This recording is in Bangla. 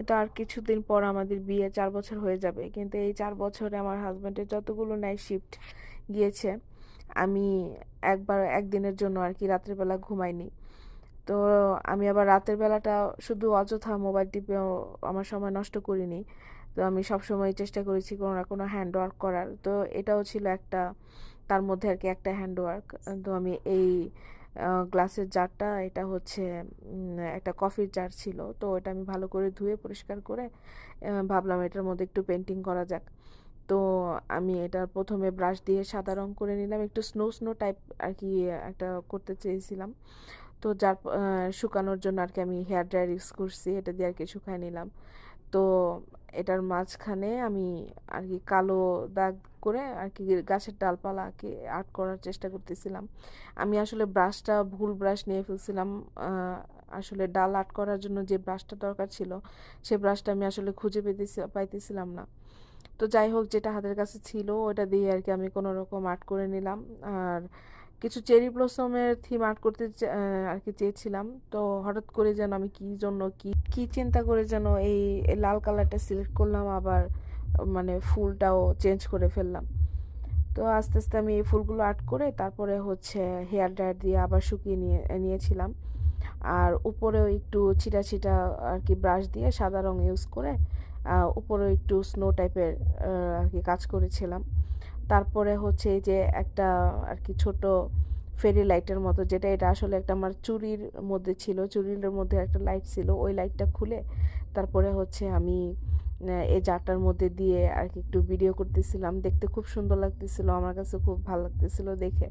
এটা আর কিছুদিন পর আমাদের বিয়ে 4 বছর হয়ে যাবে, কিন্তু এই 4 বছরে আমার হাজব্যান্ডের যতগুলো নাইট শিফট গিয়েছে, আমি একদিনের জন্য আর কি রাত্রিবেলা ঘুমাইনি। তো আমি আবার রাতের বেলাটা শুধু অযথা মোবাইল টিপেও আমার সময় নষ্ট করিনি। তো আমি সবসময় চেষ্টা করেছি কোনো না কোনো হ্যান্ড ওয়ার্ক করার। তো এটাও ছিল একটা, তার মধ্যে আর কি একটা হ্যান্ড ওয়ার্ক। তো আমি এই গ্লাসের জারটা, এটা হচ্ছে একটা কফির জার ছিল। তো এটা আমি ভালো করে ধুয়ে পরিষ্কার করে ভাবলাম এটার মধ্যে একটু পেন্টিং করা যাক। তো আমি এটা প্রথমে ব্রাশ দিয়ে সাদা রং করে নিলাম, একটু স্নো স্নো টাইপ আর কি একটা করতে চেয়েছিলাম। তো যার শুকানোর জন্য আর কি আমি হেয়ার ড্রায়ার ইউজ করছি, এটা দিয়ে আর কি শুকায় নিলাম। তো এটার মাঝখানে আমি আর কি কালো দাগ করে আর কি গাছের ডালপালাকে আর্ট করার চেষ্টা করতেছিলাম। আমি আসলে ব্রাশটা ভুল ব্রাশ নিয়ে ফেলছিলাম। আসলে ডাল আর্ট করার জন্য যে ব্রাশটা দরকার ছিল, সে ব্রাশটা আমি আসলে খুঁজে পাইতেছিলাম না। তো যাই হোক, যেটা হাতের কাছে ছিল ওটা দিয়ে আর কি আমি কোনো রকম আর্ট করে নিলাম। আর কিছু চেরি ব্লসমের থিম আর্ট করতে আর কি চেয়েছিলাম। তো হঠাৎ করে যেন আমি কি জন্য কি কি চিন্তা করে যেন এই লাল কালারটা সিলেক্ট করলাম, আবার মানে ফুলটাও চেঞ্জ করে ফেললাম। তো আস্তে আস্তে আমি এই ফুলগুলো আর্ট করে তারপরে হচ্ছে হেয়ার ড্রায়ার দিয়ে আবার শুকিয়ে নিয়েছিলাম। আর উপরেও একটু ছিটা ছিটা আর কি ব্রাশ দিয়ে সাদা রং ইউজ করে উপরেও একটু স্নো টাইপের আর কি কাজ করেছিলাম। তারপরে হচ্ছে এই যে একটা আর কি ছোট ফেরি লাইটের মতো, যেটা এটা আসলে একটা আমার চুড়ির মধ্যে ছিল, চুড়ির মধ্যে একটা লাইট ছিল, ওই লাইটটা খুলে তারপরে হচ্ছে আমি এই জারটার মধ্যে দিয়ে আর কি একটু ভিডিও করতেছিলাম। দেখতে খুব সুন্দর লাগতেছিল, আমার কাছে খুব ভালো লাগতেছিল দেখে।